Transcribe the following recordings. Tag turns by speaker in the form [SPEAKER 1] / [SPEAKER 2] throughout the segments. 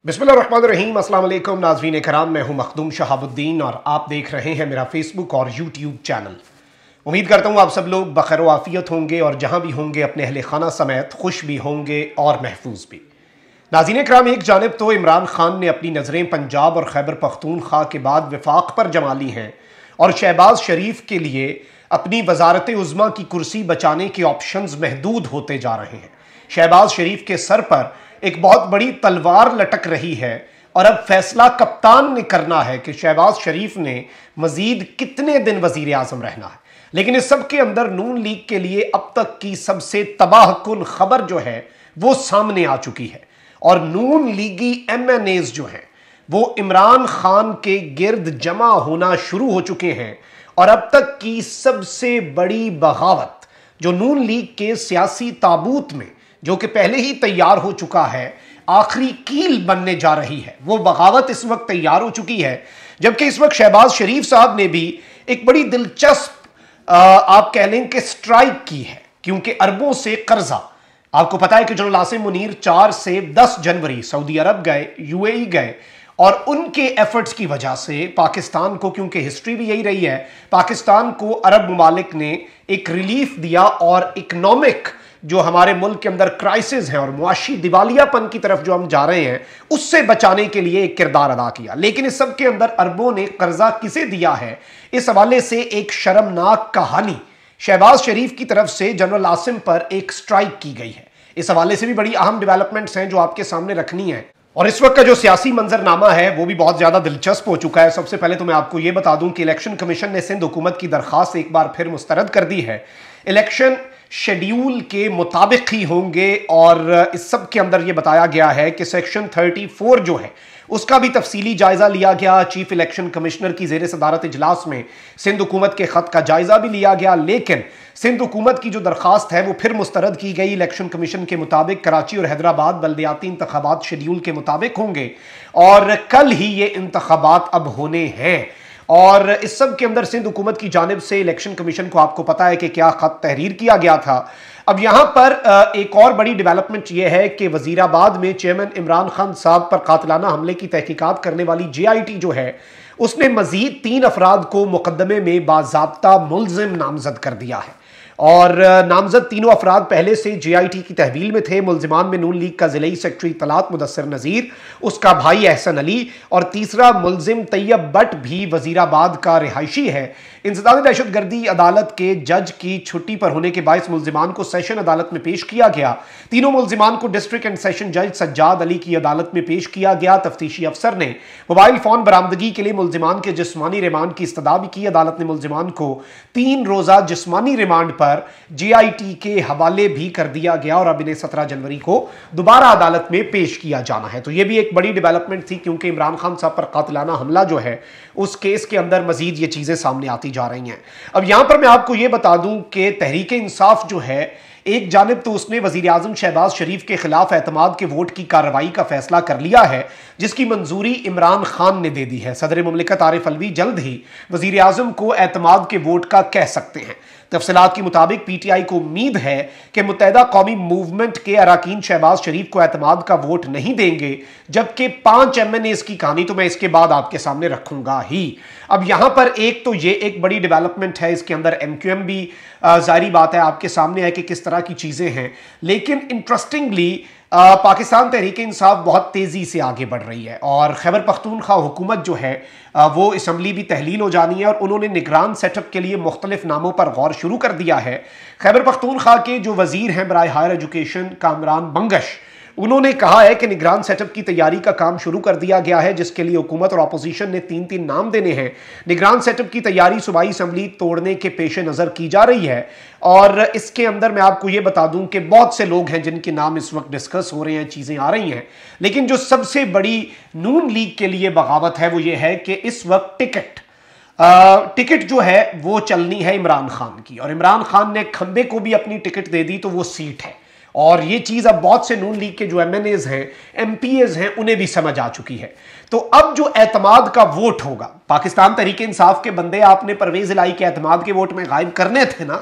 [SPEAKER 1] बिस्मिल्लाहिर्रहमानिर्रहीम। अस्सलाम वालेकुम नाज़रीन कराम, मैं हूं मखदूम शहाबुद्दीन और आप देख रहे हैं मेरा फेसबुक और यूट्यूब चैनल। उम्मीद करता हूं आप सब लोग बखैर व आफियत होंगे और जहां भी होंगे अपने अहले खाना समेत खुश भी होंगे और महफूज भी। नाज़रीन कराम, एक जानिब तो इमरान खान ने अपनी नज़रें पंजाब और खैबर पख्तूनख्वा के बाद विफाक पर जमा ली हैं और शहबाज शरीफ के लिए अपनी वजारत उज़्मा की कुर्सी बचाने के ऑप्शंस महदूद होते जा रहे हैं। शहबाज शरीफ के सर पर एक बहुत बड़ी तलवार लटक रही है और अब फैसला कप्तान ने करना है कि शहबाज शरीफ ने मजीद कितने दिन वजीर आजम रहना है। लेकिन इस सब के अंदर नून लीग के लिए अब तक की सबसे तबाहकुन खबर जो है वो सामने आ चुकी है और नून लीगी MNAs जो हैं वो इमरान खान के गिर्द जमा होना शुरू हो चुके हैं और अब तक की सबसे बड़ी बगावत जो नून लीग के सियासी ताबूत में, जो कि पहले ही तैयार हो चुका है, आखिरी कील बनने जा रही है, वो बगावत इस वक्त तैयार हो चुकी है। जबकि इस वक्त शहबाज शरीफ साहब ने भी एक बड़ी दिलचस्प आप कह लें कि स्ट्राइक की है, क्योंकि अरबों से कर्जा, आपको पता है कि जनरल आसिम मुनीर 4 से 10 जनवरी सऊदी अरब गए, UAE गए और उनके एफर्ट्स की वजह से पाकिस्तान को, क्योंकि हिस्ट्री भी यही रही है, पाकिस्तान को अरब ममालिक ने एक रिलीफ दिया और इकोनॉमिक जो हमारे मुल्क के अंदर क्राइसिस है और मुआशी दिवालियापन की तरफ जो हम जा रहे हैं उससे बचाने के लिए एक किरदार अदा किया। लेकिन इस सब के अंदर अरबों ने कर्जा किसे दिया है, इस हवाले से एक शर्मनाक कहानी शहबाज शरीफ की तरफ से जनरल आसिम पर एक स्ट्राइक की गई है। इस हवाले से भी बड़ी अहम डेवलपमेंट्स हैं जो आपके सामने रखनी है और इस वक्त का जो सियासी मंजरनामा है वो भी बहुत ज्यादा दिलचस्प हो चुका है। सबसे पहले तो मैं आपको यह बता दूं कि इलेक्शन कमीशन ने सिंध हुकूमत की दरखास्त एक बार फिर मुस्तरद कर दी है। इलेक्शन शेड्यूल के मुताबिक ही होंगे और इस सब के अंदर यह बताया गया है कि सेक्शन 34 जो है उसका भी तफसीली जायजा लिया गया। चीफ इलेक्शन कमिश्नर की जेर सदारत इजलास में सिंध हुकूमत के खत का जायजा भी लिया गया, लेकिन सिंध हुकूमत की जो दरखास्त है वो फिर मुस्तरद की गई। इलेक्शन कमीशन के मुताबिक कराची और हैदराबाद बल्दियाती इंतखाबात शेड्यूल के मुताबिक होंगे और कल ही ये इंतखाबात अब होने हैं। और इस सब के अंदर सिंध हुकूमत की जानिब से इलेक्शन कमीशन को आपको पता है कि क्या खत तहरीर किया गया था। अब यहां पर एक और बड़ी डेवलपमेंट यह है कि वजीराबाद में चेयरमैन इमरान खान साहब पर कातिलाना हमले की तहकीकात करने वाली JIT जो है उसने मजीद 3 अफराद को मुकदमे में बाज़ाब्ता मुल्जिम नामजद कर दिया है और नामजद तीनों अफराद पहले से JIT की तहवील में थे। मुल्जिमान में नून लीग का ज़िलाई सेक्रेटरी तलात मुदस्सिर नज़ीर, उसका भाई एहसन अली और तीसरा मुल्जिम तैयब बट भी वजीराबाद का रिहायशी है। इंसदादी दहशतगर्दी अदालत के जज की छुट्टी पर होने के बायस मुल्जिमान को सेशन अदालत में पेश किया गया। तीनों मुल्जिमान को डिस्ट्रिक्ट एंड सेशन जज सज्जाद अली की अदालत में पेश किया गया। तफ्तीशी अफसर ने मोबाइल फोन बरामदगी के लिए मुल्जिमान के जिस्मानी रिमांड की इस्तदा भी की। अदालत ने मुल्जिमान को 3 रोजा जिस्मानी रिमांड पर JIT के हवाले भी कर दिया गया और अब इन्हें 17 जनवरी को दोबारा अदालत में पेश किया जाना है। तो यह भी एक बड़ी डेवलपमेंट थी, क्योंकि इमरान खान साहब पर कातिलाना हमला जो है उस केस के अंदर मजीद ये चीजें सामने आती जा रही हैं। अब यहां पर मैं आपको यह बता दूं कि तहरीक इंसाफ जो है, एक जानिब तो उसने वजीर आजम शहबाज शरीफ के खिलाफ एतमाद के वोट की कार्रवाई का फैसला कर लिया है, जिसकी मंजूरी इमरान खान ने दे दी है। सदर मुमलिकत आरिफ अलवी जल्द ही वजीर आजम को एतमाद के वोट का कह सकते हैं। तफसीलात के मुताबिक PTI को उम्मीद है कि मुत्तहिदा कौमी मूवमेंट के अराकीन शहबाज शरीफ को एतमाद का वोट नहीं देंगे, जबकि 5 MNAs की कहानी तो मैं इसके बाद आपके सामने रखूंगा ही। अब यहां पर एक तो ये एक बड़ी डेवलपमेंट है, इसके अंदर MQM भी जारी बात है आपके सामने है कि किस तरह की चीजें हैं, लेकिन इंटरेस्टिंगली पाकिस्तान तहरीक इंसाफ बहुत तेजी से आगे बढ़ रही है और खैबर पख्तूनख्वा हुकूमत जो है वो असम्बली भी तहलील हो जानी है और उन्होंने निगरान सेटअप के लिए मुख्तलिफ नामों पर गौर शुरू कर दिया है। खैबर पख्तूनख्वा के जो वजीर हैं बराए हायर एजुकेशन कामरान बंगश, उन्होंने कहा है कि निगरान सेटअप की तैयारी का काम शुरू कर दिया गया है, जिसके लिए हुकूमत और अपोजिशन ने 3-3 नाम देने हैं। निगरान सेटअप की तैयारी सूबाई असम्बली तोड़ने के पेश नज़र की जा रही है और इसके अंदर मैं आपको ये बता दूं कि बहुत से लोग हैं जिनके नाम इस वक्त डिस्कस हो रहे हैं, चीज़ें आ रही हैं, लेकिन जो सबसे बड़ी नून लीग के लिए बगावत है वो ये है कि इस वक्त टिकट जो है वो चलनी है इमरान खान की और इमरान खान ने खंबे को भी अपनी टिकट दे दी तो वो सीट है और ये चीज़ अब बहुत से नून लीग के जो MNAs हैं, MPAs हैं, उन्हें भी समझ आ चुकी है। तो अब जो एतमाद का वोट होगा, पाकिस्तान तहरीक इंसाफ के बंदे आपने परवेज इलाही के एतमाद के वोट में गायब करने थे ना,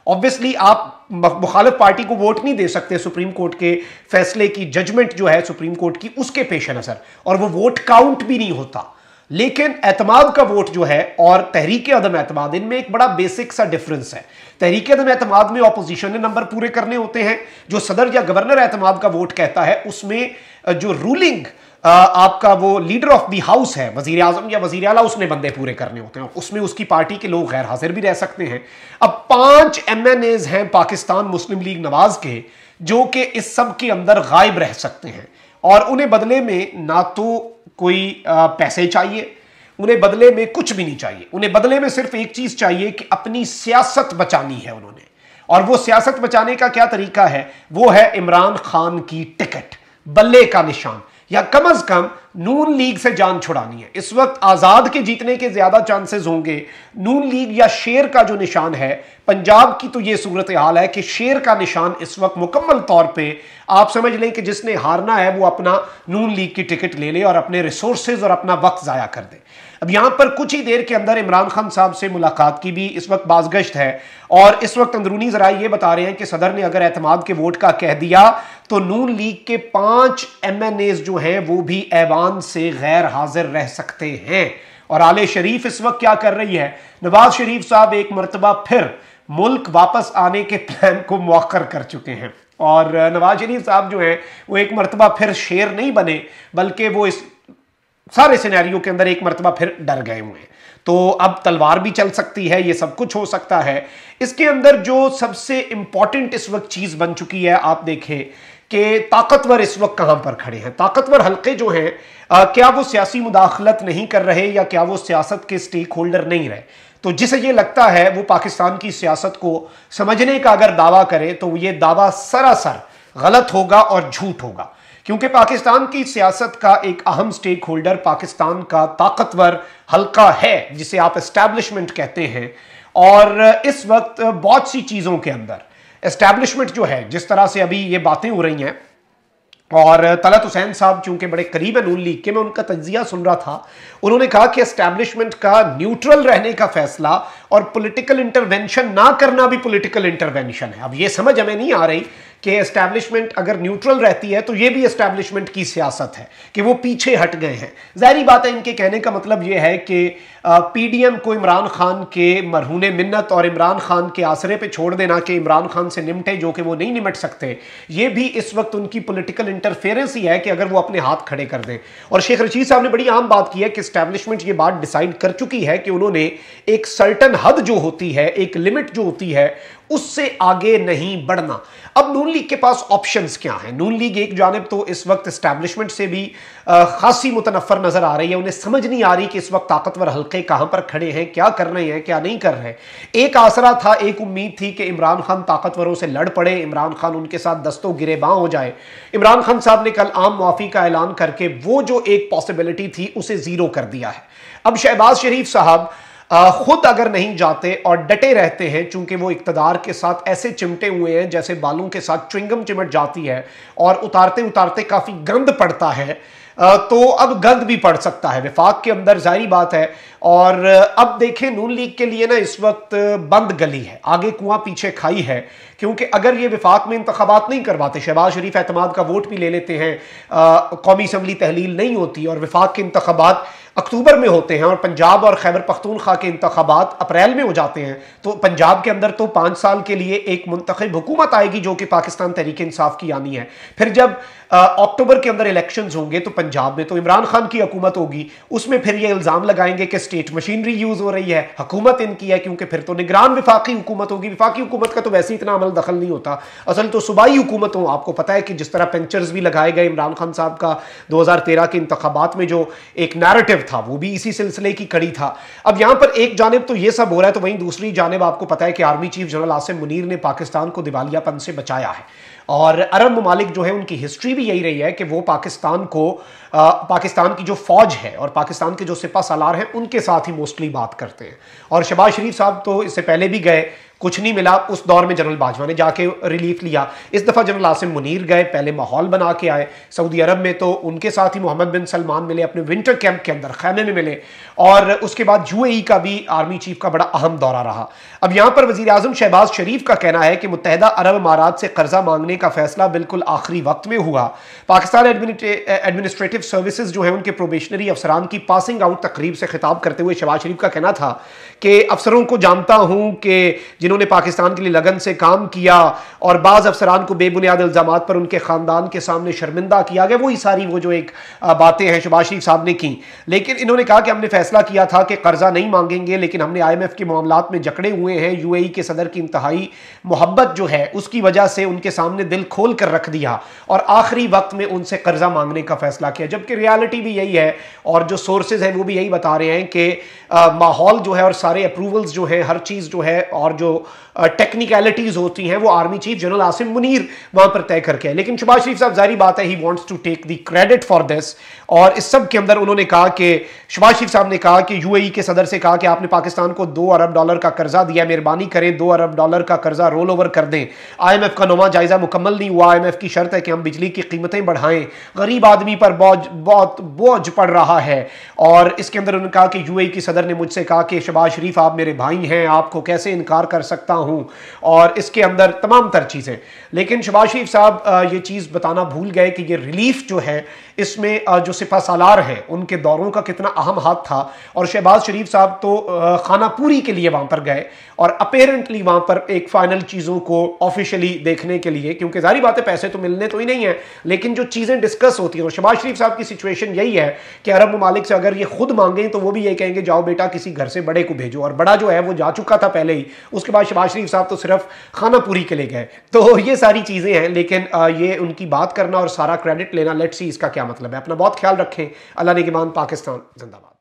[SPEAKER 1] ऑब्वियसली आप मुखालिफ पार्टी को वोट नहीं दे सकते सुप्रीम कोर्ट के फैसले की, जजमेंट जो है सुप्रीम कोर्ट की उसके पेश नजर, और वो वोट काउंट भी नहीं होता। लेकिन एतमाद का वोट जो है और तहरीक अदम एतमाद, इनमें एक बड़ा बेसिक सा डिफरेंस है। तहरीक अदम एतमाद में ऑपोजिशन ने नंबर पूरे करने होते हैं, जो सदर या गवर्नर एतमाद का वोट कहता है उसमें जो रूलिंग आपका वो लीडर ऑफ द हाउस है, वजीर आजम या वजीर आला, उसने बंदे पूरे करने होते हैं, उसमें उसकी पार्टी के लोग गैर हाजिर भी रह सकते हैं। अब 5 MNAs हैं पाकिस्तान मुस्लिम लीग नवाज के, जो कि इस सब के अंदर गायब रह सकते हैं, और उन्हें बदले में ना तो कोई पैसे चाहिए, उन्हें बदले में कुछ भी नहीं चाहिए, उन्हें बदले में सिर्फ एक चीज चाहिए कि अपनी सियासत बचानी है उन्होंने। और वो सियासत बचाने का क्या तरीका है? वो है इमरान खान की टिकट, बल्ले का निशान, या कम से कम नून लीग से जान छुड़ानी है। इस वक्त आजाद के जीतने के ज्यादा चांसेस होंगे नून लीग या शेर का जो निशान है। पंजाब की तो यह सूरत हाल है कि शेर का निशान इस वक्त मुकम्मल तौर पे आप समझ लें कि जिसने हारना है वो अपना नून लीग की टिकट ले ले और अपने रिसोर्सेज और अपना वक्त जाया कर दे। अब यहां पर कुछ ही देर के अंदर इमरान खान साहब से मुलाकात की भी इस वक्त बाज़गश्त है, और इस वक्त अंदरूनी ज़राए ये बता रहे हैं कि सदर ने अगर एतमाद के वोट का कह दिया तो नून लीग के 5 MNAs जो हैं वो भी ऐवान से गैर हाजिर रह सकते हैं। और आले शरीफ इस वक्त क्या कर रही है? नवाज शरीफ साहब एक मरतबा फिर मुल्क वापस आने के प्लान को मुअक्कर कर चुके हैं, और नवाज शरीफ साहब जो है वो एक मरतबा फिर शेर नहीं बने, बल्कि वो इस सारे सिनेरियो के अंदर एक मरतबा फिर डर गए हुए हैं। तो अब तलवार भी चल सकती है, ये सब कुछ हो सकता है। इसके अंदर जो सबसे इंपॉर्टेंट इस वक्त चीज बन चुकी है, आप देखें कि ताकतवर इस वक्त कहां पर खड़े हैं। ताकतवर हल्के जो हैं, क्या वो सियासी मुदाखलत नहीं कर रहे या क्या वो सियासत के स्टेक होल्डर नहीं रहे? तो जिसे ये लगता है वो पाकिस्तान की सियासत को समझने का अगर दावा करे तो ये दावा सरासर गलत होगा और झूठ होगा, क्योंकि पाकिस्तान की सियासत का एक अहम स्टेक होल्डर पाकिस्तान का ताकतवर हल्का है, जिसे आप एस्टैब्लिशमेंट कहते हैं। और इस वक्त बहुत सी चीज़ों के अंदर एस्टैब्लिशमेंट जो है, जिस तरह से अभी ये बातें हो रही हैं, और तलत हुसैन साहब चूंकि बड़े करीब है नून लीग के, मैं उनका तज्जिया सुन रहा था, उन्होंने कहा कि एस्टैब्लिशमेंट का न्यूट्रल रहने का फैसला और पॉलिटिकल इंटरवेंशन ना करना भी पॉलिटिकल इंटरवेंशन है। अब ये समझ हमें नहीं आ रही कि एस्टैब्लिशमेंट अगर न्यूट्रल रहती है तो ये भी एस्टैब्लिशमेंट की सियासत है कि वो पीछे हट गए हैं। जाहिर बात है, इनके कहने का मतलब ये है कि PDM को इमरान खान के मरहूने मिन्नत और इमरान खान के आसरे पे छोड़ देना कि इमरान खान से निमटे, जो कि वो नहीं निमट सकते, ये भी इस वक्त उनकी पॉलिटिकल इंटरफेरेंस ही है कि अगर वो अपने हाथ खड़े कर दें। और शेख रशीद साहब ने बड़ी आम बात की है कि एस्टैब्लिशमेंट ये बात डिसाइड कर चुकी है कि उन्होंने एक सर्टन हद जो होती है, एक लिमिट जो होती है, उससे आगे नहीं बढ़ना। अब नून लीग के पास ऑप्शंस क्या हैं? नून लीग एक जानिब तो इस वक्त एस्टैब्लिशमेंट से भी खासी मुतनफर नजर आ रही है, उन्हें समझ नहीं आ रही कि इस वक्त ताकतवर हल्के कहां पर खड़े हैं, क्या कर रहे हैं, क्या नहीं कर रहे। एक आसरा था, एक उम्मीद थी कि इमरान खान ताकतवरों से लड़ पड़े, इमरान खान उनके साथ दस्तों गिरेबां हो जाए। इमरान खान साहब ने कल आम मुआफी का ऐलान करके वो जो एक पॉसिबिलिटी थी उसे जीरो कर दिया है। अब शहबाज शरीफ साहब खुद अगर नहीं जाते और डटे रहते हैं, चूंकि वो इक्तदार के साथ ऐसे चिमटे हुए हैं जैसे बालों के साथ च्युइंगम चिमट जाती है और उतारते उतारते काफी गंद पड़ता है, तो अब गंद भी पड़ सकता है विफाक के अंदर, जाहिर बात है। और अब देखें, नून लीग के लिए ना इस वक्त बंद गली है, आगे कुआं पीछे खाई है, क्योंकि अगर ये विफाक में इंतखाबात नहीं करवाते, शहबाज शरीफ एतमाद का वोट भी ले लेते हैं, कौमी असम्बली तहलील नहीं होती और विफाक के इंतखाबात अक्टूबर में होते हैं और पंजाब और खैबर पख्तूनख्वा के इंतखाबात अप्रैल में हो जाते हैं, तो पंजाब के अंदर तो 5 साल के लिए एक मुंतखब हुकूमत आएगी जो कि पाकिस्तान तहरीक इंसाफ की आनी है। फिर जब अक्टूबर के अंदर इलेक्शंस होंगे तो पंजाब में तो इमरान खान की हुकूमत होगी, उसमें फिर ये इल्ज़ाम लगाएंगे कि स्टेट मशीनरी यूज़ हो रही है, हुकूमत इनकी है, क्योंकि फिर तो निगरान विफाकी हुकूमत होगी। विफाकी हुकूमत का तो वैसे इतना अमल दखल नहीं होता, असल तो सूबाई हुकूमतों, आपको पता है कि जिस तरह पेंचर्स भी लगाए गए इमरान खान साहब का 2013 के इंतखाबात में जो एक नैरेटिव था वो भी इसी सिलसिले की कड़ी था। अब यहां पर एक जानिब तो ये सब हो रहा है, तो वहीं दूसरी जानिब आपको पता है कि army chief general Asim Munir ने पाकिस्तान को दिवालियापन से बचाया है, और अरब ममालिक जो है उनकी हिस्ट्री भी यही रही है कि वो पाकिस्तान को पाकिस्तान की जो फौज है और पाकिस्तान के जो सिपा सालार हैं उनके साथ ही मोस्टली बात करते हैं। और शहबाज शरीफ साहब तो इससे पहले भी गए, कुछ नहीं मिला। उस दौर में जनरल बाजवा ने जाके रिलीफ लिया। इस दफ़ा जनरल आसिम मुनीर गए, पहले माहौल बना के आए सऊदी अरब में, तो उनके साथ ही मोहम्मद बिन सलमान मिले, अपने विंटर कैंप के अंदर खैमे में मिले, और उसके बाद यूएई का भी आर्मी चीफ का बड़ा अहम दौरा रहा। अब यहां पर वजीर आजम शहबाज शरीफ का कहना है कि मुत्तहिदा अरब अमारात से कर्जा मांगने का फैसला बिल्कुल आखिरी वक्त में हुआ। पाकिस्तान एडमिनिस्ट्रेटिव सर्विसेज जो है उनके प्रोबेशनरी अफसरान की पासिंग आउट तकरीब से खिताब करते हुए शहबाज शरीफ का कहना था कि अफसरों को जानता हूं कि जिन्होंने पाकिस्तान के लिए लगन से काम किया और बाज़ अफसरान को बेबुनियाद इल्जामात पर उनके खानदान के सामने शर्मिंदा किया गया, वही सारी वो जो एक बातें हैं शहबाज शरीफ साहब ने की। लेकिन इन्होंने कहा कि हमने फैसला किया था कि कर्जा नहीं मांगेंगे, लेकिन हमने IMF के मामलात में जकड़े हुए हैं। UAE के सदर की इंतहाई मोहब्बत जो है उसकी वजह से उनके सामने दिल खोल कर रख दिया और आखिरी वक्त में उनसे कर्जा मांगने का फैसला किया, जबकि रियलिटी भी यही है और जो सोर्सेज हैं वो भी यही बता रहे हैं कि माहौल जो है और सारे अप्रूवल्स जो है, हर चीज़ जो है और जो टेक्निकलिटीज होती हैं वो army chief general Asim Munir वहां पर तय करके है। लेकिन शहबाज शरीफ साहब जारी बात है he wants to take the credit for this, और इस सब के अंदर उन्होंने कहा कि शहबाज शरीफ साहब ने कहा कि UAE के सदर से कहा कि आपने पाकिस्तान को $2 अरब का कर्जा दिया, मेहरबानी करें $2 अरब का कर्जा रोल ओवर कर दें। IMF का 9वां जायजा मुकम्मल नहीं हुआ, IMF की शर्त है कि हम बिजली की कीमतें बढ़ाएं, गरीब आदमी पर बहुत बोझ पड़ रहा है। और इसके अंदर उन्होंने कहा कि UAE की सदर ने मुझसे कहा कि शहबाज शरीफ आप मेरे भाई हैं, आपको कैसे इनकार कर सकता हूं, और इसके अंदर तमाम तर चीजें। लेकिन शहबाज शरीफ साहब ये चीज बताना भूल गए कि ये रिलीफ जो है इसमें जो सिपा सालार हैं उनके दौरों का कितना अहम हाथ था। और शहबाज शरीफ साहब तो खाना पूरी के लिए वहां पर गए और अपेरेंटली वहां पर एक फाइनल चीजों को ऑफिशियली देखने के लिए, क्योंकि जारी बात है पैसे तो मिलने तो ही नहीं है, लेकिन जो चीजें डिस्कस होती हैं। और शहबाज शरीफ साहब की सिचुएशन यही है कि अरब ममालिक से अगर ये खुद मांगें तो वो भी ये कहेंगे जाओ बेटा किसी घर से बड़े को भेजो, और बड़ा जो है वो जा चुका था पहले ही। उसके बाद शहबाज शरीफ साहब तो सिर्फ खाना पूरी के लिए गए। तो ये सारी चीजें हैं, लेकिन ये उनकी बात करना और सारा क्रेडिट लेना, लेट्स सी इसका क्या मतलब है। अपना बहुत ख्याल रखें। अल्लाह निगहबान। पाकिस्तान जिंदाबाद।